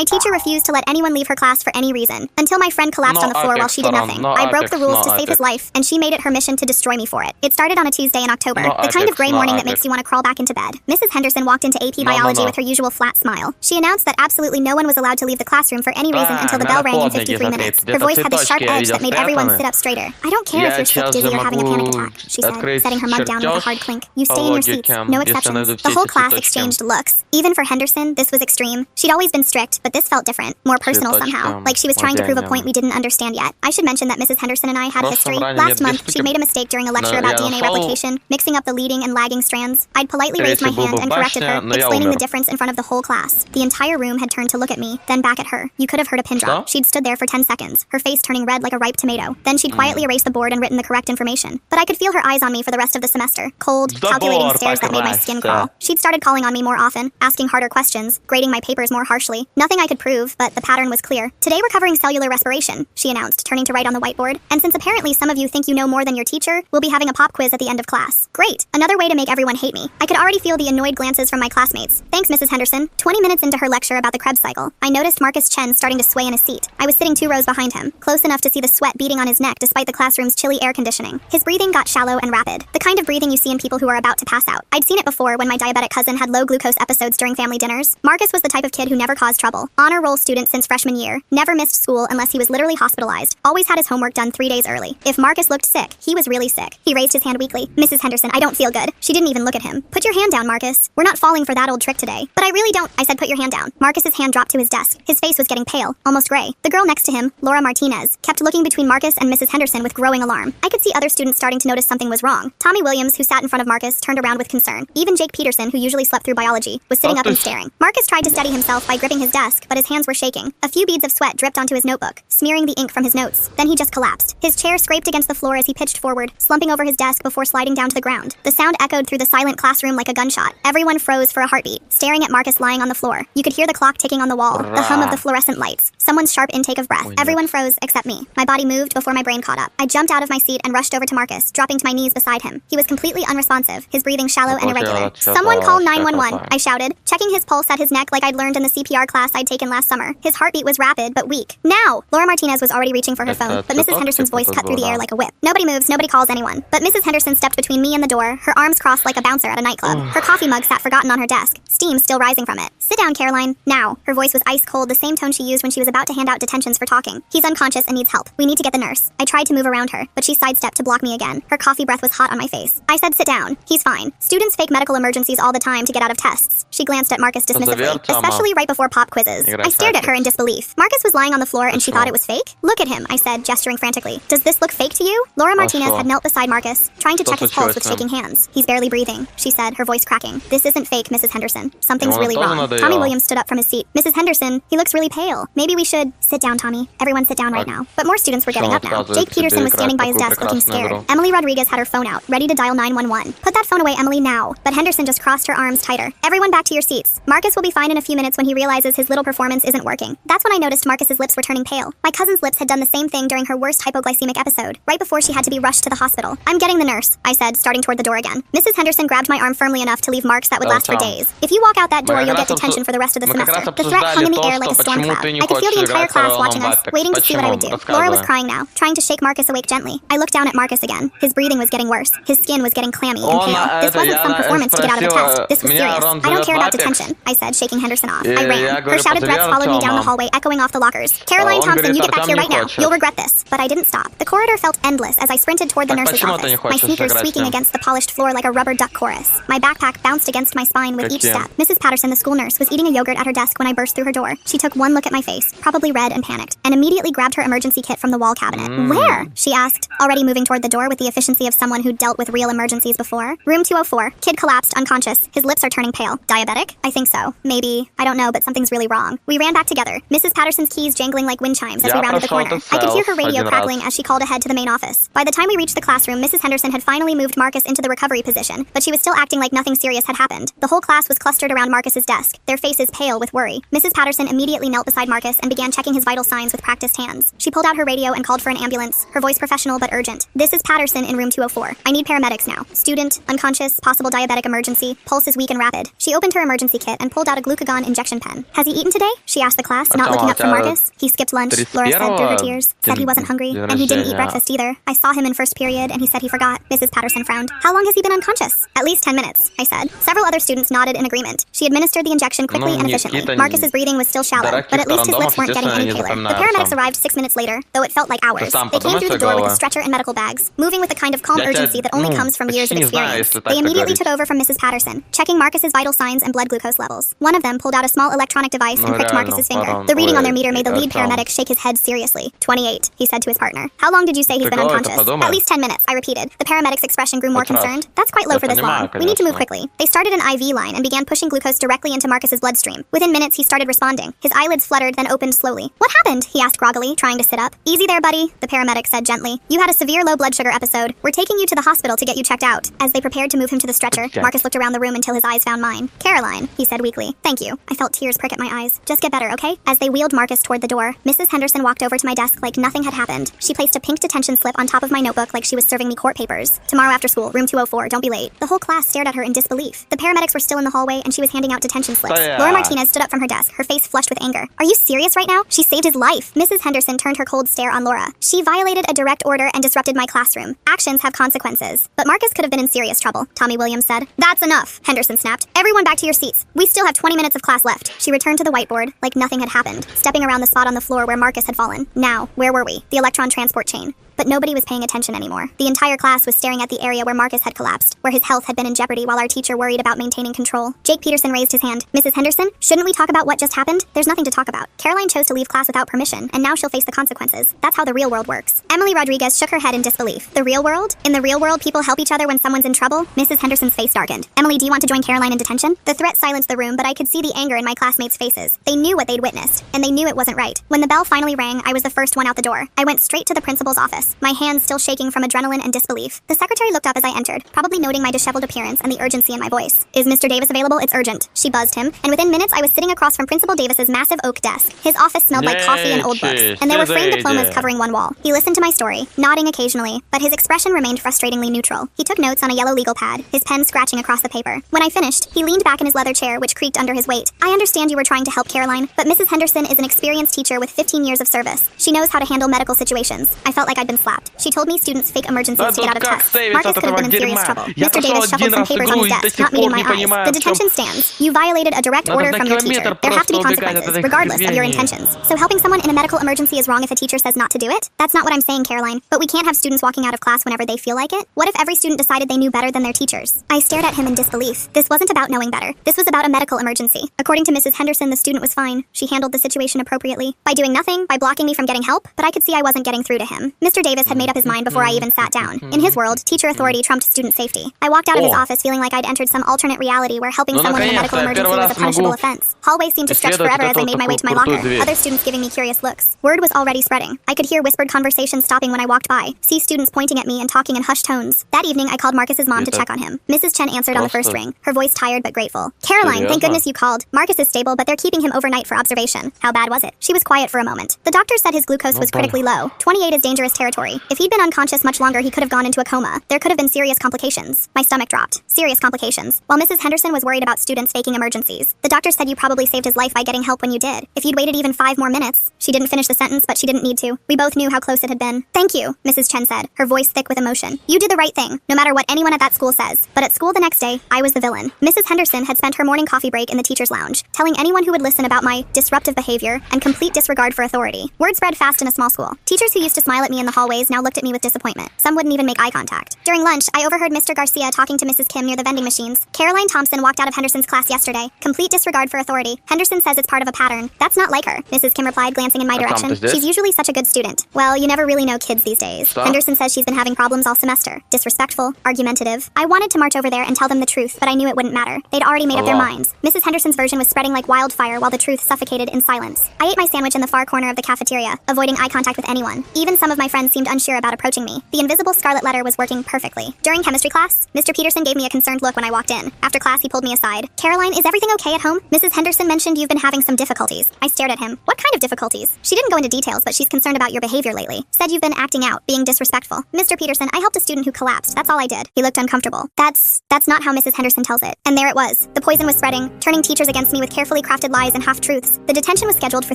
My teacher refused to let anyone leave her class for any reason, until my friend collapsed on the floor while she did nothing. I broke the rules to save his life, and she made it her mission to destroy me for it. It started on a Tuesday in October, the kind of gray morning that makes you want to crawl back into bed. Mrs. Henderson walked into AP Biology with her usual flat smile. She announced that absolutely no one was allowed to leave the classroom for any reason until the bell rang in 53 minutes. Her voice had this sharp edge that made everyone sit up straighter. I don't care if you're sick, dizzy, or having a panic attack, she said, setting her mug down with a hard clink. You stay in your seats, no exceptions. The whole class exchanged looks. Even for Henderson, this was extreme. She'd always been strict, but this felt different, more personal somehow, like she was trying to prove a point we didn't understand yet. I should mention that Mrs. Henderson and I had history. Last month, she'd made a mistake during a lecture about DNA replication, mixing up the leading and lagging strands. I'd politely raised my hand and corrected her, explaining the difference in front of the whole class. The entire room had turned to look at me, then back at her. You could have heard a pin drop. She'd stood there for 10 seconds, her face turning red like a ripe tomato. Then she'd quietly erased the board and written the correct information. But I could feel her eyes on me for the rest of the semester. Cold, calculating stares that made my skin crawl. She'd started calling on me more often, asking harder questions, grading my papers more harshly. Nothing I could prove, but the pattern was clear. Today we're covering cellular respiration, she announced, turning to write on the whiteboard. And since apparently some of you think you know more than your teacher, we'll be having a pop quiz at the end of class. Great! Another way to make everyone hate me. I could already feel the annoyed glances from my classmates. Thanks, Mrs. Henderson. 20 minutes into her lecture about the Krebs cycle, I noticed Marcus Chen starting to sway in his seat. I was sitting 2 rows behind him, close enough to see the sweat beading on his neck despite the classroom's chilly air conditioning. His breathing got shallow and rapid, the kind of breathing you see in people who are about to pass out. I'd seen it before when my diabetic cousin had low glucose episodes during family dinners. Marcus was the type of kid who never caused trouble. Honor roll student since freshman year, never missed school unless he was literally hospitalized, always had his homework done 3 days early. If Marcus looked sick, he was really sick. He raised his hand weakly. Mrs. Henderson, I don't feel good. She didn't even look at him. Put your hand down, Marcus. We're not falling for that old trick today. But I really don't. I said put your hand down. Marcus's hand dropped to his desk. His face was getting pale, almost gray. The girl next to him, Laura Martinez, kept looking between Marcus and Mrs. Henderson with growing alarm. I could see other students starting to notice something was wrong. Tommy Williams, who sat in front of Marcus, turned around with concern. Even Jake Peterson, who usually slept through biology, was sitting up and staring. Marcus tried to steady himself by gripping his desk, but his hands were shaking. A few beads of sweat dripped onto his notebook, smearing the ink from his notes. Then he just collapsed. His chair scraped against the floor as he pitched forward, slumping over his desk before sliding down to the ground. The sound echoed through the silent classroom like a gunshot. Everyone froze for a heartbeat, staring at Marcus lying on the floor. You could hear the clock ticking on the wall, the hum of the fluorescent lights, someone's sharp intake of breath. Everyone froze except me. My body moved before my brain caught up. I jumped out of my seat and rushed over to Marcus, dropping to my knees beside him. He was completely unresponsive, his breathing shallow and irregular. Someone call 911, I shouted, checking his pulse at his neck like I'd learned in the CPR class I'd taken last summer. His heartbeat was rapid but weak. Now! Laura Martinez was already reaching for her phone, but Mrs. Henderson's voice cut through the air like a whip. Nobody moves, nobody calls anyone. But Mrs. Henderson stepped between me and the door, her arms crossed like a bouncer at a nightclub. Her coffee mug sat forgotten on her desk, steam still rising from it. Sit down, Caroline. Now. Her voice was ice cold, the same tone she used when she was about to hand out detentions for talking. He's unconscious and needs help. We need to get the nurse. I tried to move around her, but she sidestepped to block me again. Her coffee breath was hot on my face. I said sit down. He's fine. Students fake medical emergencies all the time to get out of tests. She glanced at Marcus dismissively, especially right before pop quizzes. I stared at her in disbelief. Marcus was lying on the floor and she thought it was fake? Look at him, I said, gesturing frantically. Does this look fake to you? Laura Martinez had knelt beside Marcus, trying to check his pulse with shaking hands. He's barely breathing, she said, her voice cracking. This isn't fake, Mrs. Henderson. Something's really wrong. Tommy Williams stood up from his seat. Mrs. Henderson, he looks really pale. Maybe we should sit down, Tommy. Everyone sit down right now. But more students were getting up now. Jake Peterson was standing by his desk looking scared. Emily Rodriguez had her phone out, ready to dial 911. Put that phone away, Emily, now. But Henderson just crossed her arms tighter. Everyone back to your seats. Marcus will be fine in a few minutes when he realizes his little performance isn't working. That's when I noticed Marcus's lips were turning pale. My cousin's lips had done the same thing during her worst hypoglycemic episode, right before she had to be rushed to the hospital. I'm getting the nurse, I said, starting toward the door again. Mrs. Henderson grabbed my arm firmly enough to leave marks that would last for days. If you walk out that door, you'll get detention for the rest of the semester. The threat hung in the air like a storm cloud. I could feel the entire class watching us, waiting to see what I would do. Laura was crying now, trying to shake Marcus awake gently. I looked down at Marcus again. His breathing was getting worse. His skin was getting clammy and pale. This wasn't some performance to get out of the test. This was serious. I don't care about detention, I said, shaking Henderson off. I ran. Her shouted threats followed me down the hallway, echoing off the lockers. Caroline Thompson, you get back here right now. You'll regret this. But I didn't stop. The corridor felt endless as I sprinted toward the nurse's office, my sneakers squeaking against the polished floor like a rubber duck chorus. My backpack bounced against my spine with each step. Mrs. Patterson, the school nurse, was eating a yogurt at her desk when I burst through her door. She took one look at my face, probably red and panicked, and immediately grabbed her emergency kit from the wall cabinet. Where? She asked, already moving toward the door with the efficiency of someone who'd dealt with real emergencies before. Room 204. Kid collapsed, unconscious. His lips are turning pale. Diabetic? I think so. Maybe. I don't know, but something's really wrong. We ran back together, Mrs. Patterson's keys jangling like wind chimes as we rounded the corner. I could hear her radio crackling as she called ahead to the main office. By the time we reached the classroom, Mrs. Henderson had finally moved Marcus into the recovery position, but she was still acting like nothing serious had happened. The whole class was clustered around Marcus's desk, their faces pale with worry. Mrs. Patterson immediately knelt beside Marcus and began checking his vital signs with practiced hands. She pulled out her radio and called for an ambulance, her voice professional but urgent. This is Patterson in room 204. I need paramedics now. Student, unconscious, possible diabetic emergency, pulse is weak and rapid. She opened her emergency kit and pulled out a glucagon injection pen. Has he eaten today? She asked the class, not looking up from Marcus. He skipped lunch, Laura said through her tears. Said he wasn't hungry, and he didn't eat breakfast either. I saw him in first period, and he said he forgot. Mrs. Patterson frowned. How long has he been unconscious? At least 10 minutes, I said. Several other students nodded in agreement. She administered the injection quickly and efficiently. Marcus's breathing was still shallow, but at least his lips weren't getting any paler. The paramedics arrived 6 minutes later, though it felt like hours. They came through the door with a stretcher and medical bags, moving with a kind of calm urgency that only comes from years of experience. They immediately took over from Mrs. Patterson, checking Marcus's vital signs and blood glucose levels. One of them pulled out a small electronic device and pricked Marcus's finger. The reading on their meter made the lead paramedic shake his head seriously. 28, he said to his partner. How long did you say he's been unconscious? At least 10 minutes, I repeated. The paramedic's expression grew more concerned. That's quite low for this long. We need to move quickly. They started an IV line and began pushing glucose directly into Marcus's bloodstream. Within minutes, he started responding. His eyelids fluttered, then opened slowly. What happened? He asked groggily, trying to sit up. Easy there, buddy, the paramedic said gently. You had a severe low blood sugar episode. We're taking you to the hospital to get you checked out. As they prepared to move him to the stretcher, Marcus looked around the room until his eyes found mine. Caroline, he said weakly. Thank you. I felt tears prick at my eyes. Just get better, okay? As they wheeled Marcus toward the door, Mrs. Henderson walked over to my desk like nothing had happened. She placed a pink detention slip on top of my notebook like she was serving me court papers. Tomorrow after school, room 204, don't be late. The whole class stared at her in disbelief. The paramedics were still in the hallway and she was handing out detention slips. Laura Martinez stood up from her desk, her face flushed with anger. Are you serious right now? She saved his life. Mrs. Henderson turned her cold stare on Laura. She violated a direct order and disrupted my classroom. Actions have consequences. But Marcus could have been in serious trouble, Tommy Williams said. That's enough, Henderson snapped. Everyone back to your seats. We still have 20 minutes of class left. She returned to the whiteboard like nothing had happened, stepping around the spot on the floor where Marcus had fallen. Now, where were we? The electron transport chain. But nobody was paying attention anymore. The entire class was staring at the area where Marcus had collapsed, where his health had been in jeopardy while our teacher worried about maintaining control. Jake Peterson raised his hand. Mrs. Henderson, shouldn't we talk about what just happened? There's nothing to talk about. Caroline chose to leave class without permission, and now she'll face the consequences. That's how the real world works. Emily Rodriguez shook her head in disbelief. The real world? In the real world, people help each other when someone's in trouble? Mrs. Henderson's face darkened. Emily, do you want to join Caroline in detention? The threat silenced the room, but I could see the anger in my classmates' faces. They knew what they'd witnessed, and they knew it wasn't right. When the bell finally rang, I was the first one out the door. I went straight to the principal's office, my hands still shaking from adrenaline and disbelief. The secretary looked up as I entered, probably noting my disheveled appearance and the urgency in my voice. Is Mr. Davis available? It's urgent. She buzzed him, and within minutes I was sitting across from Principal Davis's massive oak desk. His office smelled like coffee and old books, and there were framed diplomas covering one wall. He listened to my story, nodding occasionally, but his expression remained frustratingly neutral. He took notes on a yellow legal pad, his pen scratching across the paper. When I finished, he leaned back in his leather chair, which creaked under his weight. I understand you were trying to help Caroline, but Mrs. Henderson is an experienced teacher with 15 years of service. She knows how to handle medical situations. I felt like I'd been slapped. She told me students fake emergencies to get out of tests. Marcus could have been in serious trouble. Mr. Davis shuffled some papers on his desk, not meeting my eyes. The detention stands. You violated a direct order from your teacher. There have to be consequences, regardless of your intentions. So helping someone in a medical emergency is wrong if a teacher says not to do it? That's not what I'm saying, Caroline. But we can't have students walking out of class whenever they feel like it. What if every student decided they knew better than their teachers? I stared at him in disbelief. This wasn't about knowing better. This was about a medical emergency. According to Mrs. Henderson, the student was fine. She handled the situation appropriately. By doing nothing, by blocking me from getting help, but I could see I wasn't getting through to him. Mr. Davis had made up his mind before I even sat down. In his world, teacher authority trumped student safety. I walked out of his office feeling like I'd entered some alternate reality where helping someone in a medical emergency was a punishable offense. Hallways seemed to stretch forever as I made my way to my locker, other students giving me curious looks. Word was already spreading. I could hear whispered conversations stopping when I walked by, see students pointing at me and talking in hushed tones. That evening, I called Marcus's mom to check on him. Mrs. Chen answered on the first ring, her voice tired but grateful. Caroline, thank goodness you called. Marcus is stable, but they're keeping him overnight for observation. How bad was it? She was quiet for a moment. The doctor said his glucose was critically low. 28 is dangerous territory. If he'd been unconscious much longer, he could have gone into a coma. There could have been serious complications. My stomach dropped. Serious complications. While Mrs. Henderson was worried about students faking emergencies, the doctor said you probably saved his life by getting help when you did. If you'd waited even 5 more minutes. She didn't finish the sentence, but she didn't need to. We both knew how close it had been. Thank you, Mrs. Chen said, her voice thick with emotion. You did the right thing, no matter what anyone at that school says. But at school the next day, I was the villain. Mrs. Henderson had spent her morning coffee break in the teacher's lounge, telling anyone who would listen about my disruptive behavior and complete disregard for authority. Word spread fast in a small school. Teachers who used to smile at me in the hallways now looked at me with disappointment. Some wouldn't even make eye contact. During lunch, I overheard Mr. Garcia talking to Mrs. Kim near the vending machines. Caroline Thompson walked out of Henderson's class yesterday. Complete disregard for authority. Henderson says it's part of a pattern. That's not like her, Mrs. Kim replied, glancing in my direction. She's usually such a good student. Well, you never really know kids these days. Henderson says she's been having problems all semester. Disrespectful, argumentative. I wanted to march over there and tell them the truth, but I knew it wouldn't matter. They'd already made up their minds. Mrs. Henderson's version was spreading like wildfire while the truth suffocated in silence. I ate my sandwich in the far corner of the cafeteria, avoiding eye contact with anyone. Even some of my friends seemed unsure about approaching me. The invisible scarlet letter was working perfectly. During chemistry class, Mr. Peterson gave me a concerned look when I walked in. After class, he pulled me aside. Caroline, is everything okay at home? Mrs. Henderson mentioned you've been having some difficulties. I stared at him. What kind of difficulties? She didn't go into details, but she's concerned about your behavior lately. Said you've been acting out, being disrespectful. Mr. Peterson, I helped a student who collapsed. That's all I did. He looked uncomfortable. That's not how Mrs. Henderson tells it. And there it was. The poison was spreading, turning teachers against me with carefully crafted lies and half-truths. The detention was scheduled for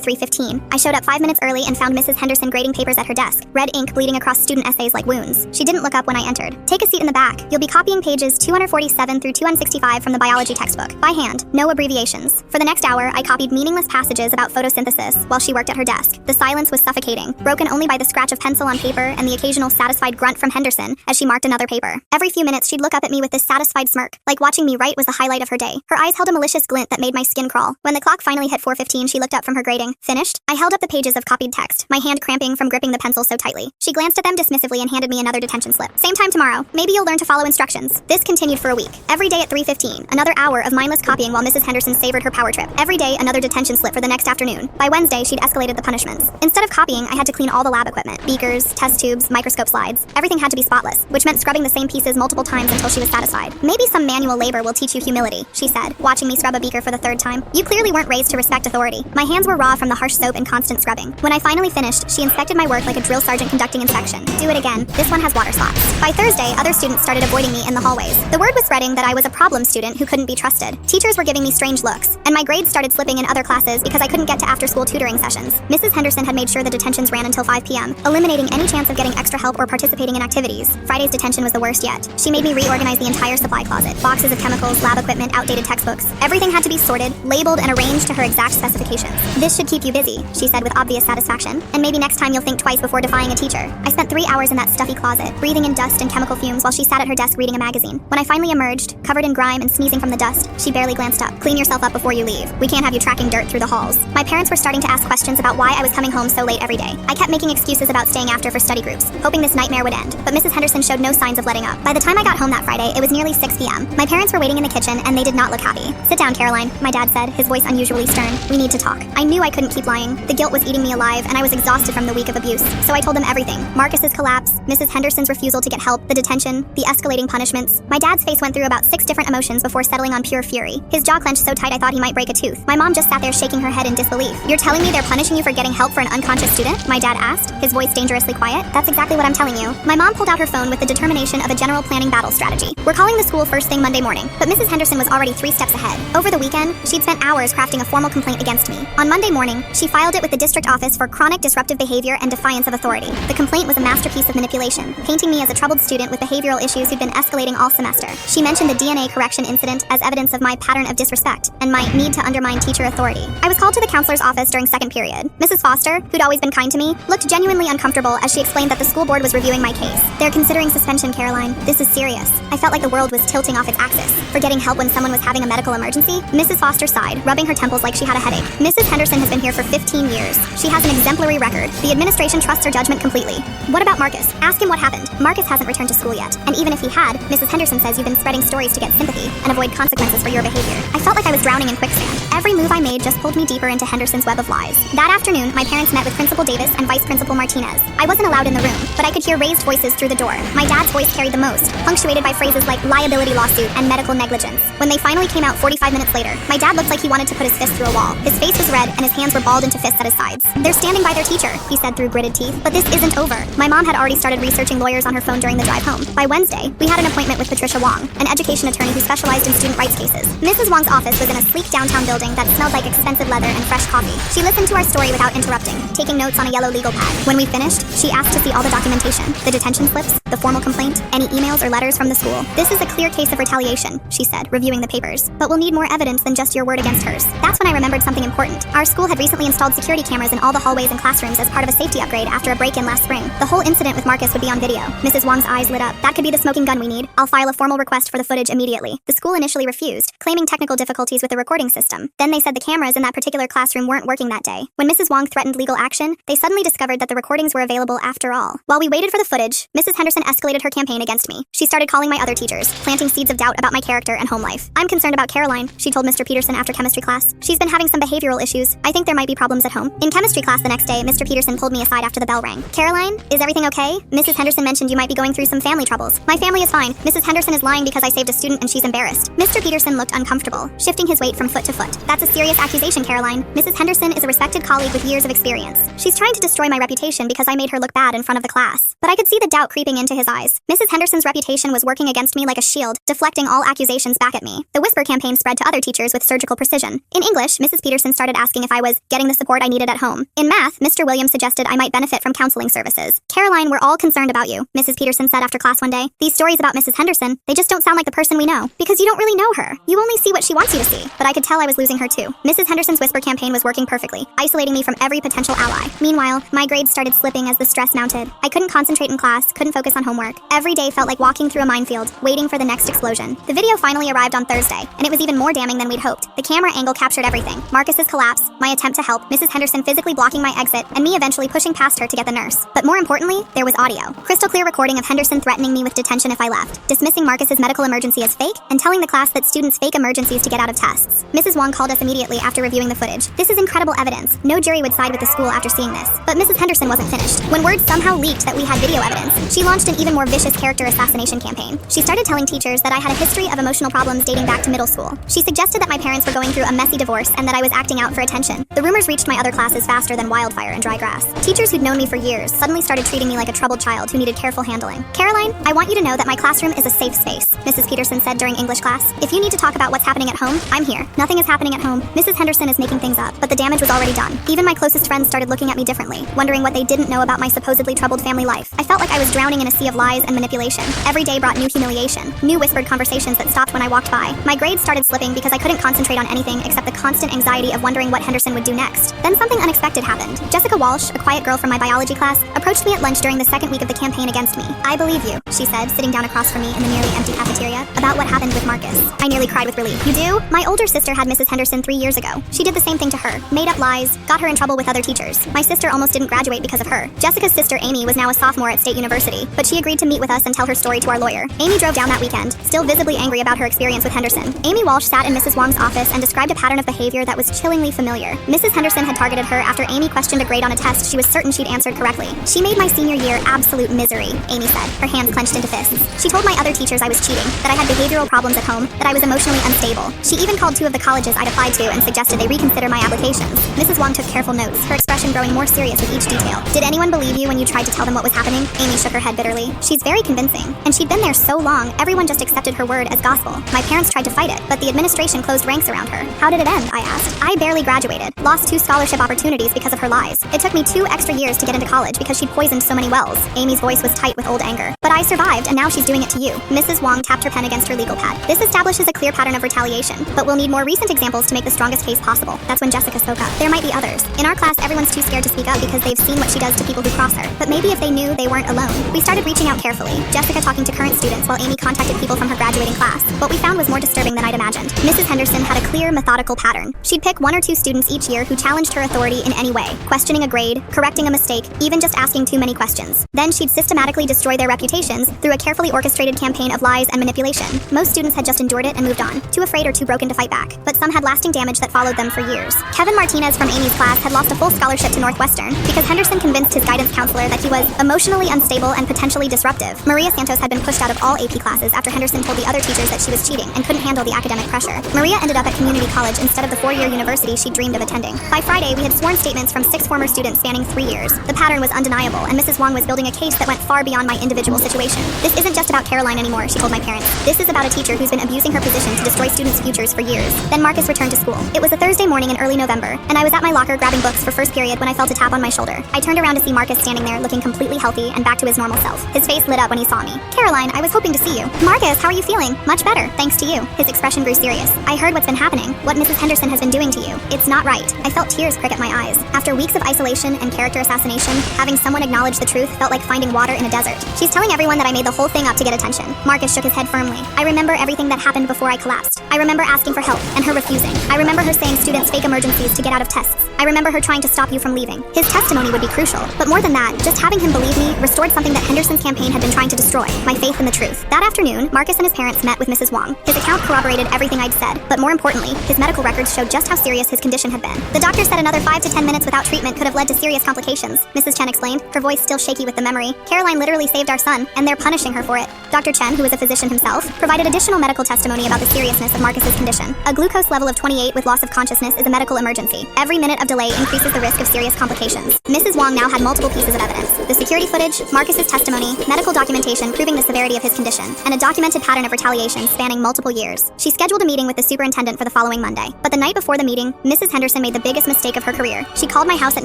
3:15. I showed up 5 minutes early and found Mrs. Henderson grading papers at her desk, red ink bleeding across student essays like wounds. She didn't look up when I entered. Take a seat in the back. You'll be copying pages 247 through 265 from the biology textbook, by hand, no abbreviations. For the next hour, I copied meaningless passages about photosynthesis while she worked at her desk. The silence was suffocating, broken only by the scratch of pencil on paper and the occasional satisfied grunt from Henderson as she marked another paper. Every few minutes, she'd look up at me with this satisfied smirk, like watching me write was the highlight of her day. Her eyes held a malicious glint that made my skin crawl. When the clock finally hit 4:15, she looked up from her grading. Finished? I held up the pages of copied text, my hand cramping from gripping the pencil so tightly. She glanced at them dismissively and handed me another detention slip. Same time tomorrow. Maybe you'll learn to follow instructions. This continued for a week. Every day at 3:15, another hour of mindless copying while Mrs. Henderson savored her power trip. Every day, another detention slip for the next afternoon. By Wednesday, she'd escalated the punishments. Instead of copying, I had to clean all the lab equipment. Beakers, test tubes, microscope slides. Everything had to be spotless, which meant scrubbing the same pieces multiple times until she was satisfied. Maybe some manual labor will teach you humility, she said, watching me scrub a beaker for the 3rd time. You clearly weren't raised to respect authority. My hands were raw from the harsh soap and constant scrubbing. When I finally finished, she inspected my work like a drill sergeant conducting inspection. Do it again. This one has water spots. By Thursday, other students started avoiding me in the hallways. The word was spreading that I was a problem student who couldn't be trusted. Teachers were giving me strange looks, and my grades started slipping in other classes because I couldn't get to after-school tutoring sessions. Mrs. Henderson had made sure the detentions ran until 5 p.m., eliminating any chance of getting extra help or participating in activities. Friday's detention was the worst yet. She made me reorganize the entire supply closet. Boxes of chemicals, lab equipment, outdated textbooks. Everything had to be sorted, labeled, and arranged to her exact specifications. This should keep you busy, she said with obvious satisfaction, and maybe next time you'll think twice before defying a teacher. I spent 3 hours in that stuffy closet, breathing in dust and chemical fumes while she sat at her desk reading a magazine. When I finally emerged, covered in grime and sneezing from the dust, she barely glanced up. Clean yourself up before you leave. We can't have you tracking dirt through the halls. My parents were starting to ask questions about why I was coming home so late every day. I kept making excuses about staying after for study groups, hoping this nightmare would end, but Mrs. Henderson showed no signs of letting up. By the time I got home that Friday, it was nearly 6 p.m. My parents were waiting in the kitchen, and they did not look happy. Sit down, Caroline, my dad said, his voice unusually stern. We need to talk. I knew I couldn't keep lying. The guilt was eating me alive, and I was exhausted from the week of abuse. So I told them everything. Marcus's collapse, Mrs. Henderson's refusal to get help, the detention, the escalating punishments. My dad's face went through about 6 different emotions before settling on pure fury. His jaw clenched so tight I thought he might break a tooth. My mom just sat there shaking her head in disbelief. You're telling me they're punishing you for getting help for an unconscious student? My dad asked, his voice dangerously quiet. That's exactly what I'm telling you. My mom pulled out her phone with the determination of a general planning battle strategy. We're calling the school first thing Monday morning, but Mrs. Henderson was already 3 steps ahead. Over the weekend, she'd spent hours crafting a formal complaint against me. On Monday morning, she filed it with the district office for chronic disruptive behavior and defiance of authority. The complaint was a masterpiece of manipulation, painting me as a troubled student with behavioral issues who'd been escalating all semester. She mentioned the DNA correction incident as evidence of my pattern of disrespect and my need to undermine teacher authority. I was called to the counselor's office during second period. Mrs. Foster, who'd always been kind to me, looked genuinely uncomfortable as she explained that the school board was reviewing my case. They're considering suspension, Caroline. This is serious. I felt like the world was tilting off its axis. For getting help when someone was having a medical emergency? Mrs. Foster sighed, rubbing her temples like she had a headache. Mrs. Henderson has been here for 15 years. She has an exemplary record. The administration trusts her judgment completely. What about Marcus? Ask him what happened. Marcus hasn't returned to school yet. And even if he had, Mrs. Henderson says you've been spreading stories to get sympathy and avoid consequences for your behavior. I felt like I was drowning in quicksand. Every move I made just pulled me deeper into Henderson's web of lies. That afternoon, my parents met with Principal Davis and Vice Principal Martinez. I wasn't allowed in the room, but I could hear raised voices through the door. My dad's voice carried the most, punctuated by phrases like liability lawsuit and medical negligence. When they finally came out 45 minutes later, my dad looked like he wanted to put his fist through a wall. His face was red and his hands were balled into fists at his sides. They're standing by their teacher, he said through gritted teeth. But this isn't over. My mom had already started researching lawyers on her phone during the drive home. By Wednesday, we had an appointment with Patricia Wong, an education attorney who specialized in student rights cases. Mrs. Wong's office was in a sleek downtown building that smelled like expensive leather and fresh coffee. She listened to our story without interrupting, taking notes on a yellow legal pad. When we finished, she asked to see all the documentation, the detention slips, the formal complaint, any emails or letters from the school. This is a clear case of retaliation, she said, reviewing the papers. But we'll need more evidence than just your word against hers. That's when I remembered something important. Our school had recently installed security cameras in all the hallways and classrooms as part of a safety upgrade after a break-in last spring. The whole incident with Marcus would be on video. Mrs. Wong's eyes lit up. That could be the smoking gun we need. I'll file a formal request for the footage immediately. The school initially refused, claiming technical difficulties with the recording system. Then they said the cameras in that particular classroom weren't working that day. When Mrs. Wong threatened legal action, they suddenly discovered that the recordings were available after all. While we waited for the footage, Mrs. Henderson escalated her campaign against me. She started calling my other teachers, planting seeds of doubt about my character and home life. I'm concerned about Caroline, she told Mr. Peterson after chemistry class. She's been having some behavioral issues. I think there might be problems at home. In chemistry class the next day, Mr. Peterson pulled me aside after the bell rang. Caroline Caroline, is everything okay? Mrs. Henderson mentioned you might be going through some family troubles. My family is fine. Mrs. Henderson is lying because I saved a student and she's embarrassed. Mr. Peterson looked uncomfortable, shifting his weight from foot to foot. That's a serious accusation, Caroline. Mrs. Henderson is a respected colleague with years of experience. She's trying to destroy my reputation because I made her look bad in front of the class. But I could see the doubt creeping into his eyes. Mrs. Henderson's reputation was working against me like a shield, deflecting all accusations back at me. The whisper campaign spread to other teachers with surgical precision. In English, Mrs. Peterson started asking if I was getting the support I needed at home. In math, Mr. Williams suggested I might benefit from counseling services. Caroline, we're all concerned about you, Mrs. Peterson said after class one day. These stories about Mrs. Henderson, they just don't sound like the person we know. Because you don't really know her. You only see what she wants you to see. But I could tell I was losing her too. Mrs. Henderson's whisper campaign was working perfectly, isolating me from every potential ally. Meanwhile, my grades started slipping as the stress mounted. I couldn't concentrate in class, couldn't focus on homework. Every day felt like walking through a minefield, waiting for the next explosion. The video finally arrived on Thursday, and it was even more damning than we'd hoped. The camera angle captured everything. Marcus's collapse, my attempt to help, Mrs. Henderson physically blocking my exit, and me eventually pushing past her to get the nurse. But more importantly, there was audio. Crystal clear recording of Henderson threatening me with detention if I left, dismissing Marcus's medical emergency as fake, and telling the class that students fake emergencies to get out of tests. Mrs. Wong called us immediately after reviewing the footage. This is incredible evidence. No jury would side with the school after seeing this. But Mrs. Henderson wasn't finished. When word somehow leaked that we had video evidence, she launched an even more vicious character assassination campaign. She started telling teachers that I had a history of emotional problems dating back to middle school. She suggested that my parents were going through a messy divorce and that I was acting out for attention. The rumors reached my other classes faster than wildfire in dry grass. Teachers who'd known me for years suddenly started treating me like a troubled child who needed careful handling. Caroline, I want you to know that my classroom is a safe space, Mrs. Peterson said during English class. If you need to talk about what's happening at home, I'm here. Nothing is happening at home. Mrs. Henderson is making things up, but the damage was already done. Even my closest friends started looking at me differently, wondering what they didn't know about my supposedly troubled family life. I felt like I was drowning in a sea of lies and manipulation. Every day brought new humiliation, new whispered conversations that stopped when I walked by. My grades started slipping because I couldn't concentrate on anything except the constant anxiety of wondering what Henderson would do next. Then something unexpected happened. Jessica Walsh, a quiet girl from my biology class, approached me at lunch during the second week of the campaign against me. I believe you, she said, sitting down across from me in the nearly empty cafeteria, about what happened with Marcus. I nearly cried with relief. You do? My older sister had Mrs. Henderson 3 years ago. She did the same thing to her, made up lies, got her in trouble with other teachers. My sister almost didn't graduate because of her. Jessica's sister Amy was now a sophomore at State University, but she agreed to meet with us and tell her story to our lawyer. Amy drove down that weekend, still visibly angry about her experience with Henderson. Amy Walsh sat in Mrs. Wong's office and described a pattern of behavior that was chillingly familiar. Mrs. Henderson had targeted her after Amy questioned a grade on a test she was certain she'd answered correctly. She made my senior year absolute misery, Amy said, her hands clenched into fists. She told my other teachers I was cheating, that I had behavioral problems at home, that I was emotionally unstable. She even called 2 of the colleges I'd applied to and suggested they reconsider my applications. Mrs. Wong took careful notes, her expression growing more serious with each detail. Did anyone believe you when you tried to tell them what was happening? Amy shook her head bitterly. She's very convincing. And she'd been there so long, everyone just accepted her word as gospel. My parents tried to fight it, but the administration closed ranks around her. How did it end? I asked. I barely graduated, lost 2 scholarship opportunities because of her lies. It took me 2 extra years to get into college because she'd poisoned so many wells. Amy's voice was tight with old anger. But I survived, and now she's doing it to you. Mrs. Wong tapped her pen against her legal pad. This establishes a clear pattern of retaliation, but we'll need more recent examples to make the strongest case possible. That's when Jessica spoke up. There might be others. In our class, everyone's too scared to speak up because they've seen what she does to people who cross her. But maybe if they knew, they weren't alone. We started reaching out carefully, Jessica talking to current students while Amy contacted people from her graduating class. What we found was more disturbing than I'd imagined. Mrs. Henderson had a clear, methodical pattern. She'd pick 1 or 2 students each year who challenged her authority in any way, questioning a grade, correcting a mistake, even just asking too many questions. Then she'd systematically destroy their reputations through a carefully orchestrated campaign of lies and manipulation. Most students had just endured it and moved on, too afraid or too broken to fight back. But some had lasting damage that followed them for years. Kevin Martinez from Amy's class had lost a full scholarship to Northwestern because Henderson convinced his guidance counselor that he was emotionally unstable and potentially disruptive. Maria Santos had been pushed out of all AP classes after Henderson told the other teachers that she was cheating and couldn't handle the academic pressure. Maria ended up at community college instead of the 4-year university she dreamed of attending. By Friday, we had sworn statements from 6 former students spanning 3 years. The pattern was undeniable, and Mrs. Wong was building a case that went far beyond my individual situation. This isn't just about Caroline anymore, she told my parents. This is about a teacher who's been abusing her position to destroy students' futures for years. Then Marcus returned to school. It was a Thursday morning in early November, and I was at my locker grabbing books for first period when I felt a tap on my shoulder. I turned around to see Marcus standing there looking completely healthy and back to his normal self. His face lit up when he saw me. Caroline, I was hoping to see you. Marcus, how are you feeling? Much better, thanks to you. His expression grew serious. I heard what's been happening, what Mrs. Henderson has been doing to you. It's not right. I felt tears prick at my eyes. After weeks of isolation and character assassination, having someone acknowledge the truth felt like finding water in a desert. She's telling everyone that I made the whole thing up to get attention. Marcus shook his head firmly. I remember everything that happened before I collapsed. I remember asking for help and her refusing. I remember her saying students fake emergencies to get out of tests. I remember her trying to stop you from leaving. His testimony would be crucial, but more than that, just having him believe me restored something that Henderson's campaign had been trying to destroy, my faith in the truth. That afternoon, Marcus and his parents met with Mrs. Wong. His account corroborated everything I'd said, but more importantly, his medical records showed just how serious his condition had been. The doctor said another 5 to 10 minutes without treatment could have led to serious complications, Mrs. Chen Chen explained, her voice still shaky with the memory. Caroline literally saved our son, and they're punishing her for it. Dr. Chen, who is a physician himself, provided additional medical testimony about the seriousness of Marcus's condition. A glucose level of 28 with loss of consciousness is a medical emergency. Every minute of delay increases the risk of serious complications. Mrs. Wong now had multiple pieces of evidence: the security footage, Marcus's testimony, medical documentation proving the severity of his condition, and a documented pattern of retaliation spanning multiple years. She scheduled a meeting with the superintendent for the following Monday. But the night before the meeting, Mrs. Henderson made the biggest mistake of her career. She called my house at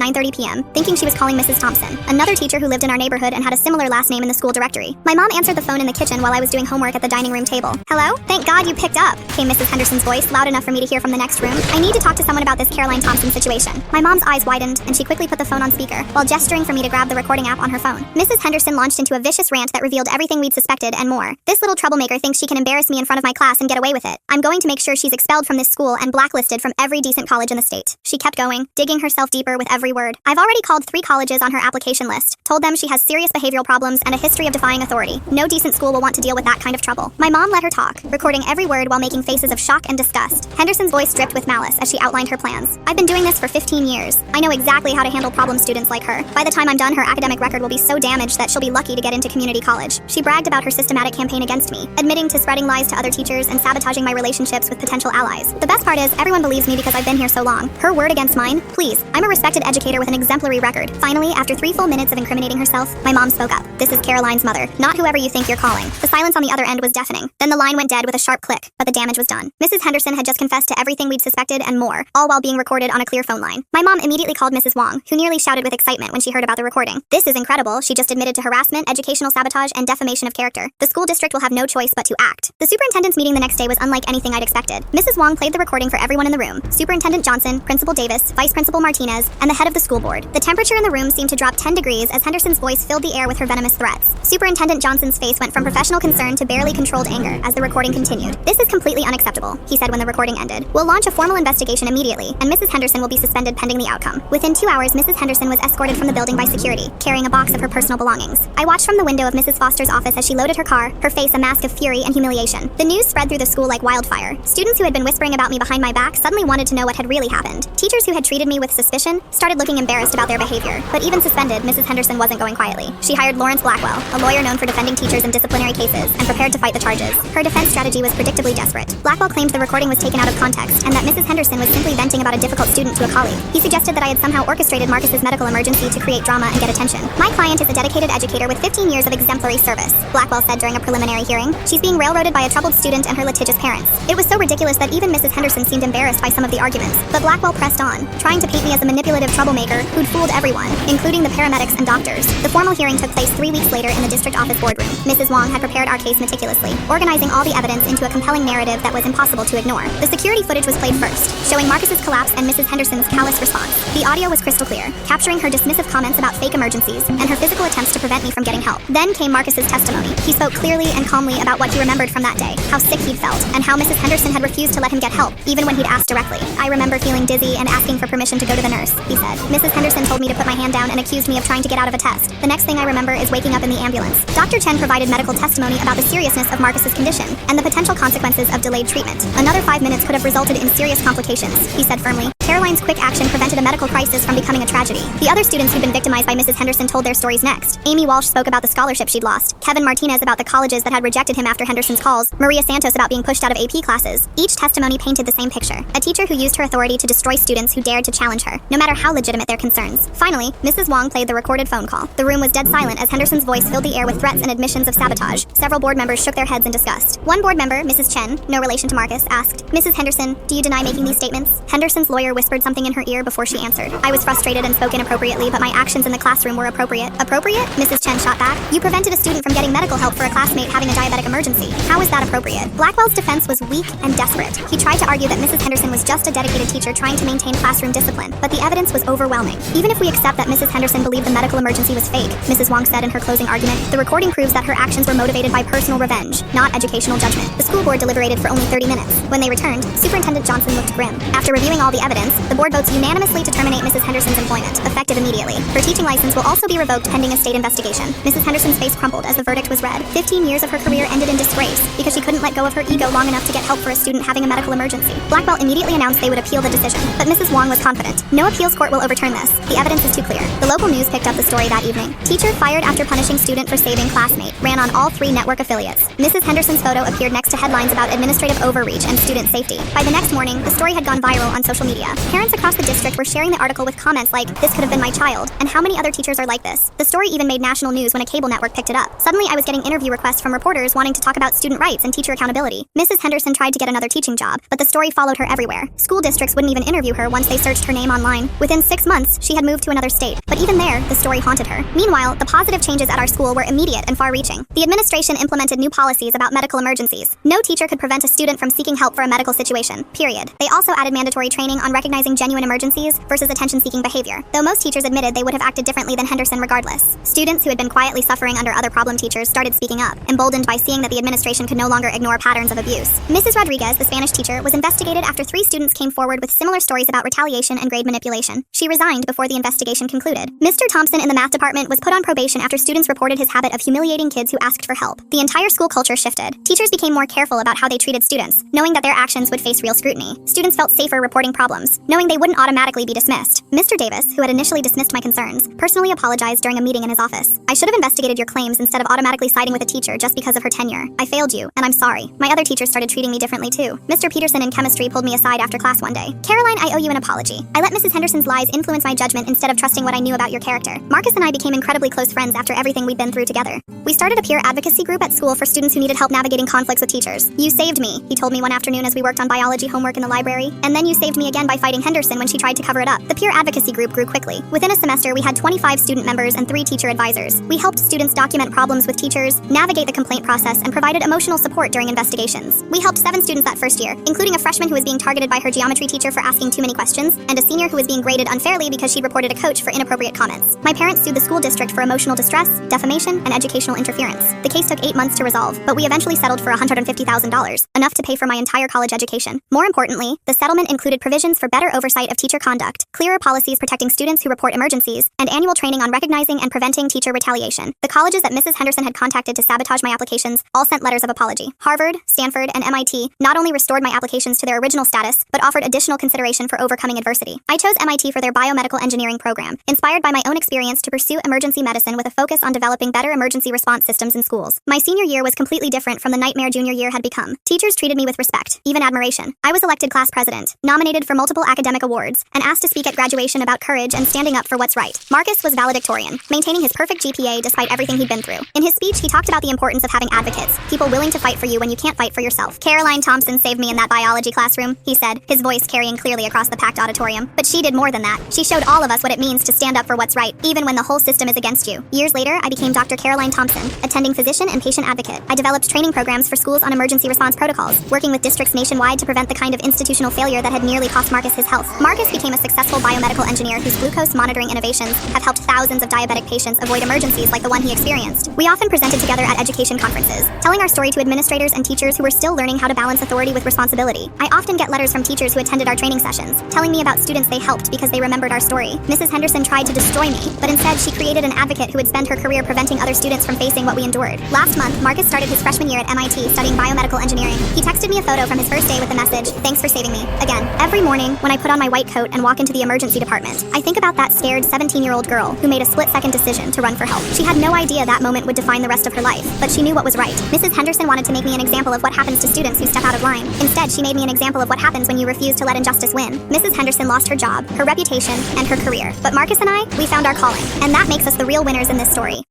9:30 p.m., thinking she was calling Mrs. Thompson, another teacher who lived in our neighborhood and had a similar last name in the school directory. My mom answered the phone in the kitchen while I was doing homework at the dining room table. "Hello? Thank God you picked up," came Mrs. Henderson's voice, loud enough for me to hear from the next room. "I need to talk to someone about this Caroline Thompson situation." My mom's eyes widened, and she quickly put the phone on speaker, while gesturing for me to grab the recording app on her phone. Mrs. Henderson launched into a vicious rant that revealed everything we'd suspected and more. "This little troublemaker thinks she can embarrass me in front of my class and get away with it. I'm going to make sure she's expelled from this school and blacklisted from every decent college in the state." She kept going, digging herself deeper with every word. "I've already called 3 colleges on her application list, told them she has serious behavioral problems and a history of defying authority. No decent school will want to deal with that kind of trouble." My mom let her talk, recording every word while making faces of shock and disgust. Henderson's voice dripped with malice as she outlined her plans. "I've been doing this for 15 years. I know exactly how to handle problem students like her. By the time I'm done, her academic record will be so damaged that she'll be lucky to get into community college." She bragged about her systematic campaign against me, admitting to spreading lies to other teachers and sabotaging my relationships with potential allies. The best part is, everyone believes me because I've been here so long. Her word against mine? Please, I'm a respected educator with an exemplary record. Finally, after 3 full minutes of incriminating herself, my mom spoke up. "This is Caroline's mother, not whoever you think you're calling." The silence on the other end was deafening. Then the line went dead with a sharp click, but the damage was done. Mrs. Henderson had just confessed to everything we'd suspected and more, all while being recorded on a clear phone line. My mom immediately called Mrs. Wong, who nearly shouted with excitement when she heard about the recording. "This is incredible. She just admitted to harassment, educational sabotage, and defamation of character. The school district will have no choice but to act." The superintendent's meeting the next day was unlike anything I'd expected. Mrs. Wong played the recording for everyone in the room: Superintendent Johnson, Principal Davis, Vice Principal Martinez, and the head of the school board. The temperature in the room seemed to drop 10 degrees as Henderson's voice filled the air with her venomous threats. Superintendent Johnson's face went from professional concern to barely controlled anger as the recording continued. "This is completely unacceptable," he said when the recording ended. "We'll launch a formal investigation immediately, and Mrs. Henderson will be suspended pending the outcome." Within 2 hours, Mrs. Henderson was escorted from the building by security, carrying a box of her personal belongings. I watched from the window of Mrs. Foster's office as she loaded her car, her face a mask of fury and humiliation. The news spread through the school like wildfire. Students who had been whispering about me behind my back suddenly wanted to know what had really happened. Teachers who had treated me with suspicion started looking embarrassed about their behavior. But even suspended, Mrs. Henderson wasn't going quietly. She hired Lawrence Blackwell, a lawyer known for defending teachers in disciplinary cases, and prepared to fight the charges. Her defense strategy was predictably desperate. Blackwell claimed the recording was taken out of context and that Mrs. Henderson was simply venting about a difficult student to a colleague. He suggested that I had somehow orchestrated Marcus's medical emergency to create drama and get attention. "My client is a dedicated educator with 15 years of exemplary service," Blackwell said during a preliminary hearing. "She's being railroaded by a troubled student and her litigious parents." It was so ridiculous that even Mrs. Henderson seemed embarrassed by some of the arguments. But Blackwell pressed on, trying to paint me as a manipulative troublemaker who'd fooled everyone, including the paramedics and doctors. The formal hearing took place 3 weeks later in the district office boardroom. Mrs. Wong had prepared our case meticulously, organizing all the evidence into a compelling narrative that was impossible to ignore. The security footage was played first, showing Marcus's collapse and Mrs. Henderson's callous response. The audio was crystal clear, capturing her dismissive comments about fake emergencies and her physical attempts to prevent me from getting help. Then came Marcus's testimony. He spoke clearly and calmly about what he remembered from that day, how sick he'd felt, and how Mrs. Henderson had refused to let him get help, even when he'd asked directly. "I remember feeling dizzy and asking for permission to go to the nurse," he said. "Mrs. Henderson told me to put my hand down and accused me of trying to get out of a test. The next thing I remember is waking up in the ambulance." Dr. Chen provided medical testimony about the seriousness of Marcus's condition and the potential consequences of delayed treatment. "Another 5 minutes could have resulted in serious complications," he said firmly. Caroline's quick action prevented a medical crisis from becoming a tragedy. The other students who'd been victimized by Mrs. Henderson told their stories next. Amy Walsh spoke about the scholarship she'd lost, Kevin Martinez about the colleges that had rejected him after Henderson's calls, Maria Santos about being pushed out of AP classes. Each testimony painted the same picture: a teacher who used her authority to destroy students who dared to challenge her, no matter how legitimate their concerns. Finally, Mrs. Wong played the recorded phone call. The room was dead silent as Henderson's voice filled the air with threats and admissions of sabotage. Several board members shook their heads in disgust. One board member, Mrs. Chen, no relation to Marcus, asked, "Mrs. Henderson, do you deny making these statements?" Henderson's lawyer whispered something in her ear before she answered. I was frustrated and spoke inappropriately, but my actions in the classroom were appropriate. "Appropriate?" Mrs. Chen shot back. "You prevented a student from getting medical help for a classmate having a diabetic emergency. How is that appropriate?" Blackwell's defense was weak and desperate. He tried to argue that Mrs. Henderson was just a dedicated teacher trying to maintain classroom discipline, but the evidence was overwhelming. "Even if we accept that Mrs. Henderson believed the medical emergency was fake," Mrs. Wong said in her closing argument, "the recording proves that her actions were motivated by personal revenge, not educational judgment." The school board deliberated for only 30 minutes. When they returned, Superintendent Johnson looked grim. After reviewing all the evidence, the board votes unanimously to terminate Mrs. Henderson's employment, effective effective immediately. Her teaching license will also be revoked pending a state investigation. Mrs. Henderson's face crumpled as the verdict was read. 15 years of her career ended in disgrace because she couldn't let go of her ego long enough to get help for a student having a medical emergency. Blackwell immediately announced they would appeal the decision, but Mrs. Wong was confident. No appeals court will overturn this. The evidence is too clear. The local news picked up the story that evening. Teacher fired after punishing student for saving classmate. Ran on all 3 network affiliates. Mrs. Henderson's photo appeared next to headlines about administrative overreach and student safety. By the next morning, the story had gone viral on social media. Parents across the district were sharing the article with comments like, "This could have been my child," and "How many other teachers are like this?" The story even made national news when a cable network picked it up. Suddenly, I was getting interview requests from reporters wanting to talk about student rights and teacher accountability. Mrs. Henderson tried to get another teaching job, but the story followed her everywhere. School districts wouldn't even interview her once they searched her name online. Within 6 months, she had moved to another state, but even there, the story haunted her. Meanwhile, the positive changes at our school were immediate and far-reaching. The administration implemented new policies about medical emergencies. No teacher could prevent a student from seeking help for a medical situation, period. They also added mandatory training on recognizing genuine emergencies versus attention-seeking behavior, though most teachers admitted they would have acted differently than Henderson regardless. Students who had been quietly suffering under other problem teachers started speaking up, emboldened by seeing that the administration could no longer ignore patterns of abuse. Mrs. Rodriguez, the Spanish teacher, was investigated after 3 students came forward with similar stories about retaliation and grade manipulation. She resigned before the investigation concluded. Mr. Thompson in the math department was put on probation after students reported his habit of humiliating kids who asked for help. The entire school culture shifted. Teachers became more careful about how they treated students, knowing that their actions would face real scrutiny. Students felt safer reporting problems, knowing they wouldn't automatically be dismissed. Mr. Davis, who had initially dismissed my concerns, personally apologized during a meeting in his office. "I should have investigated your claims instead of automatically siding with a teacher just because of her tenure. I failed you, and I'm sorry. My other teachers started treating me differently too." Mr. Peterson in chemistry pulled me aside after class one day. "Caroline, I owe you an apology. I let Mrs. Henderson's lies influence my judgment instead of trusting what I knew about your character." Marcus and I became incredibly close friends after everything we'd been through together. We started a peer advocacy group at school for students who needed help navigating conflicts with teachers. "You saved me," he told me one afternoon as we worked on biology homework in the library. "And then you saved me again by fighting Henderson when she tried to cover it up." The peer advocacy group grew quickly. Within a semester, we had 25 student members and 3 teacher advisors. We helped students document problems with teachers, navigate the complaint process, and provided emotional support during investigations. We helped 7 students that first year, including a freshman who was being targeted by her geometry teacher for asking too many questions, and a senior who was being graded unfairly because she'd reported a coach for inappropriate comments. My parents sued the school district for emotional distress, defamation, and educational interference. The case took 8 months to resolve, but we eventually settled for $150,000, enough to pay for my entire college education. More importantly, the settlement included provisions for better oversight of teacher conduct, clearer policies protecting students who report emergencies, and annual training on recognizing and preventing teacher retaliation. The colleges that Mrs. Henderson had contacted to sabotage my applications all sent letters of apology. Harvard, Stanford, and MIT not only restored my applications to their original status, but offered additional consideration for overcoming adversity. I chose MIT for their biomedical engineering program, inspired by my own experience to pursue emergency medicine with a focus on developing better emergency response systems in schools. My senior year was completely different from the nightmare junior year had become. Teachers treated me with respect, even admiration. I was elected class president, nominated for multiple academic awards, and asked to speak at graduation about courage and standing up for what's right. Marcus was valedictorian, maintaining his perfect GPA despite everything he'd been through. In his speech, he talked about the importance of having advocates, people willing to fight for you when you can't fight for yourself. "Caroline Thompson saved me in that biology classroom," he said, his voice carrying clearly across the packed auditorium. "But she did more than that. She showed all of us what it means to stand up for what's right, even when the whole system is against you." Years later, I became Dr. Caroline Thompson, attending physician and patient advocate. I developed training programs for schools on emergency response protocols, working with districts nationwide to prevent the kind of institutional failure that had nearly cost Marcus his health. Marcus became a successful biomedical engineer whose glucose monitoring innovations have helped thousands of diabetic patients avoid emergencies like the one he experienced. We often presented together at education conferences, telling our story to administrators and teachers who were still learning how to balance authority with responsibility. I often get letters from teachers who attended our training sessions, telling me about students they helped because they remembered our story. Mrs. Henderson tried to destroy me, but instead she created an advocate who would spend her career preventing other students from facing what we endured. Last month, Marcus started his freshman year at MIT studying biomedical engineering. He texted me a photo from his first day with the message, "Thanks for saving me." Again, every morning when I put on my white coat and walk into the emergency department, I think about that scared 17-year-old girl who made a split-second decision to run for help. She had no idea that moment would define the rest of her life, but she knew what was right. Mrs. Henderson wanted to make me an example of what happens to students who step out of line. Instead, she made me an example of what happens when you refuse to let injustice win. Mrs. Henderson lost her job, her reputation, and her career. But Marcus and I, we found our calling, and that makes us the real winners in this story.